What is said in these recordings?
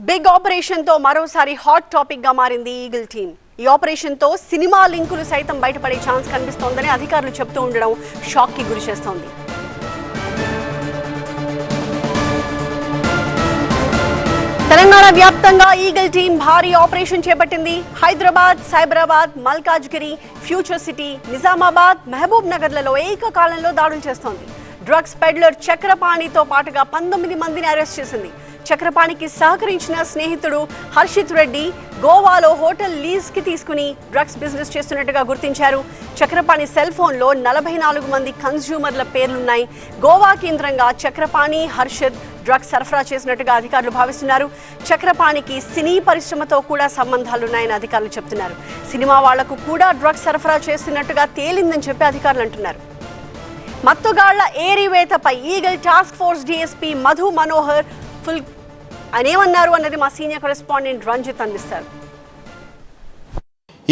Big operation తో మరోసారి hot topic గా మారింది ఈగల్ టీమ్. ఈ ఆపరేషన్ తో సినిమా లింకులు సైతం బయటపడే ఛాన్స్ కనిపిస్తోందని అధికారులు చెప్తూ ఉండడం షాక్ కి గురి చేస్తోంది. తెలంగాణ వ్యాప్తంగా ఈగల్ టీమ్ భారీ ఆపరేషన్ చేపట్టింది. హైదరాబాద్, సైబరాబాద్, మల్కాజ్గిరి, ఫ్యూచర్ సిటీ, నిజామాబాద్, మహబూబ్ నగర్లలో ఏకకాలంలో దాడులు చేస్తోంది. డ్రగ్స్ పెడ్లర్ చక్రపాణితో పాటుగా 19 మందిని అరెస్ట్ చేసింది. చక్రపాణికి సహకరించిన స్నేహితుడు హర్షిత్ రెడ్డి గోవాలో హోటల్ లీజ్ కి తీసుకుని డ్రగ్స్ బిజినెస్ చేస్తున్నట్టుగా గుర్తించారు. చక్రపాణి సెల్ ఫోన్ లో 44 మంది కన్స్యూమర్ల పేర్లున్నాయి. గోవా కేంద్రంగా చక్రపాణి, హర్షిత్ డ్రగ్స్ సరఫరా చేసినట్టుగా అధికారులు భావిస్తున్నారు. చక్రపాణికి సినీ పరిశ్రమతో కూడా సంబంధాలున్నాయని అధికారులు చెప్తున్నారు. సినిమా వాళ్లకు కూడా డ్రగ్స్ సరఫరా చేస్తున్నట్టుగా తేలిందని చెప్పి అధికారులు అంటున్నారు. మత్తుగాళ్ల ఏరివేతపై Eagle task force DSP Madhu Manohar ఫుల్ అనేమన్నారు అన్నది మా సీనియర్ కరెస్పాండెంట్ రంజిత్ అందిస్తారు.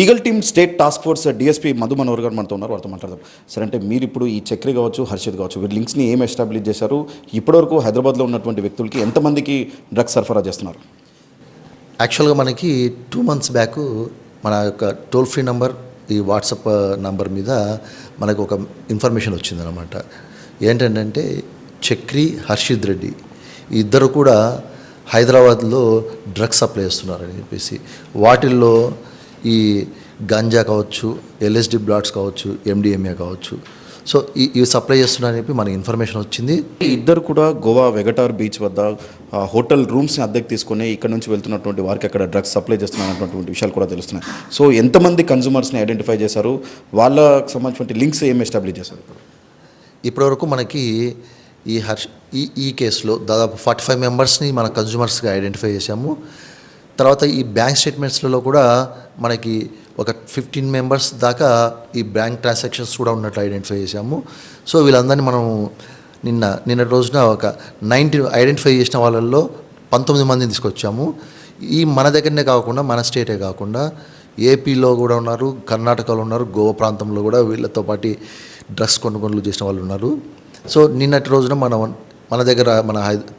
Eagle team state task force DSP Madhu Manohar గారు మనతో ఉన్నారు, వారితో మాట్లాడదాం. సరే, అంటే మీరు ఇప్పుడు ఈ చక్రి కావచ్చు, హర్షిత్ కావచ్చు, వీరి లింక్స్ని ఏం ఎస్టాబ్లిష్ చేశారు? ఇప్పటివరకు హైదరాబాద్లో ఉన్నటువంటి వ్యక్తులకి ఎంతమందికి డ్రగ్స్ సరఫరా చేస్తున్నారు? యాక్చువల్గా మనకి 2 months బ్యాక్ మన యొక్క టోల్ ఫ్రీ నంబర్, ఈ వాట్సాప్ నంబర్ మీద మనకు ఒక ఇన్ఫర్మేషన్ వచ్చిందనమాట. ఏంటంటే చక్రి, హర్షిత్ రెడ్డి ఇద్దరు కూడా హైదరాబాద్లో డ్రగ్స్ సప్లై చేస్తున్నారని చెప్పేసి, వాటిల్లో ఈ గంజా కావచ్చు, ఎల్ఎస్డి బ్లాట్స్ కావచ్చు, ఎండిఎంఏ కావచ్చు, సో ఇవి సప్లై చేస్తున్నారని చెప్పి మనకి ఇన్ఫర్మేషన్ వచ్చింది. ఇద్దరు కూడా గోవా వెగటార్ బీచ్ వద్ద హోటల్ రూమ్స్ని అద్దెకు తీసుకొని ఇక్కడ నుంచి వెళ్తున్నటువంటి వారికి అక్కడ డ్రగ్స్ సప్లై చేస్తున్నటువంటి విషయాలు కూడా తెలుస్తున్నాయి. సో ఎంతమంది కన్జ్యూమర్స్ని ఐడెంటిఫై చేశారు? వాళ్ళకి సంబంధించిన లింక్స్ ఏం ఎస్టాబ్లిష్ చేశారు? ఇప్పటివరకు మనకి ఈ కేసులో దాదాపు 45 మెంబర్స్ని మన కన్జ్యూమర్స్గా ఐడెంటిఫై చేశాము. తర్వాత ఈ బ్యాంక్ స్టేట్మెంట్స్లలో కూడా మనకి ఒక 15 మెంబర్స్ దాకా ఈ బ్యాంక్ ట్రాన్సాక్షన్స్ కూడా ఉన్నట్లు ఐడెంటిఫై చేశాము. సో వీళ్ళందరినీ మనం నిన్న రోజున ఒక 90 ఐడెంటిఫై చేసిన వాళ్ళల్లో 19 మందిని తీసుకొచ్చాము. ఈ మన దగ్గరనే కాకుండా, మన స్టేటే కాకుండా ఏపీలో కూడా ఉన్నారు, కర్ణాటకలో ఉన్నారు, గోవా ప్రాంతంలో కూడా వీళ్ళతో పాటు డ్రగ్స్ కొనుగోలు చేసిన వాళ్ళు ఉన్నారు. సో నిన్నటి రోజున మన దగ్గర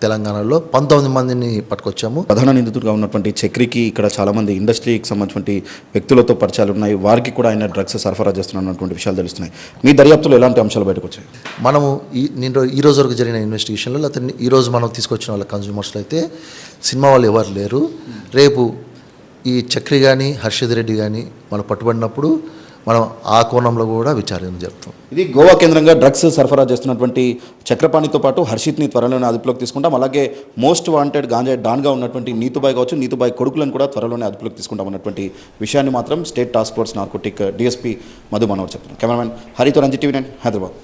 తెలంగాణలో 19 మందిని పట్టుకొచ్చాము. ప్రధాన నిందితుడిగా ఉన్నటువంటి చక్రికి ఇక్కడ చాలామంది ఇండస్ట్రీకి సంబంధించిన వ్యక్తులతో పరిచయాలు ఉన్నాయి. వారికి కూడా ఆయన డ్రగ్స్ సరఫరా చేస్తున్నటువంటి విషయాలు తెలుస్తున్నాయి. మీ దర్యాప్తులో ఎలాంటి అంశాలు బయటకు వచ్చాయి? మనము ఈ రోజు వరకు జరిగిన ఇన్వెస్టిగేషన్లో, లేకపోతే ఈరోజు మనం తీసుకొచ్చిన వాళ్ళ కన్జ్యూమర్స్లో అయితే సినిమా వాళ్ళు ఎవరు లేరు. రేపు ఈ చక్రి కానీ, హర్షిత్ రెడ్డి కానీ మనం పట్టుబడినప్పుడు మనం ఆ కోణంలో కూడా విచారణ జరుపుతాం. ఇది గోవా కేంద్రంగా డ్రగ్స్ సరఫరా చేస్తున్నటువంటి చక్రపాణితో పాటు హర్షిత్ని త్వరలోనే అదుపులోకి తీసుకుంటాం. అలాగే మోస్ట్ వాంటెడ్ గాంజా డాన్గా ఉన్నటువంటి నీతుబాయ్ కావచ్చు, నీతుబాయ్ కొడుకులను కూడా త్వరలోనే అదుపులోకి తీసుకుంటాం అన్నటువంటి విషయాన్ని మాత్రం state task force narcotic DSP Madhu Manohar చెప్తున్నారు. కెమెరామెన్ హరితో రంజిత్, TV9 హైదరాబాద్.